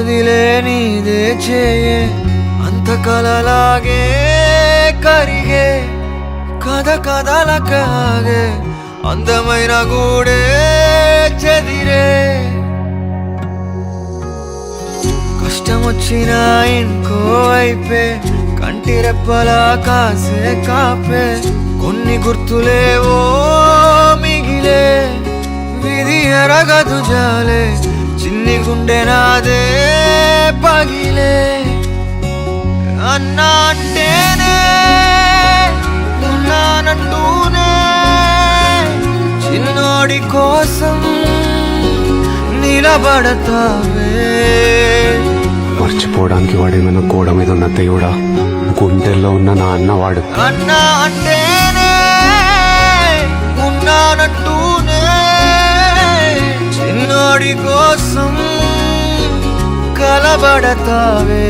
వదిలే నీదే చేయే అంత కలలాగే కరిగే కథ కథలకాగే అందమైన గూడే చెదిరే కష్టమొచ్చినా ఇంకో వైపే కంటి రెప్పలా కాసే కాపే కొన్ని గుర్తులేవో మిగిలే విధి ఎరగదు జాలే చిన్ని గుండె నాదే పగిలే అన్నా అంటేనే ఉన్నానంటూనే చిన్నోడి కోసం నిలబడతావే మర్చిపోవడానికి వాడేమైనా గోడ మీద ఉన్న దేవుడా గుండెల్లో ఉన్న నా అన్నవాడు అన్నా అంటేనే ఉన్నానంటూనే చిన్నోడి కోసం కలబడతావే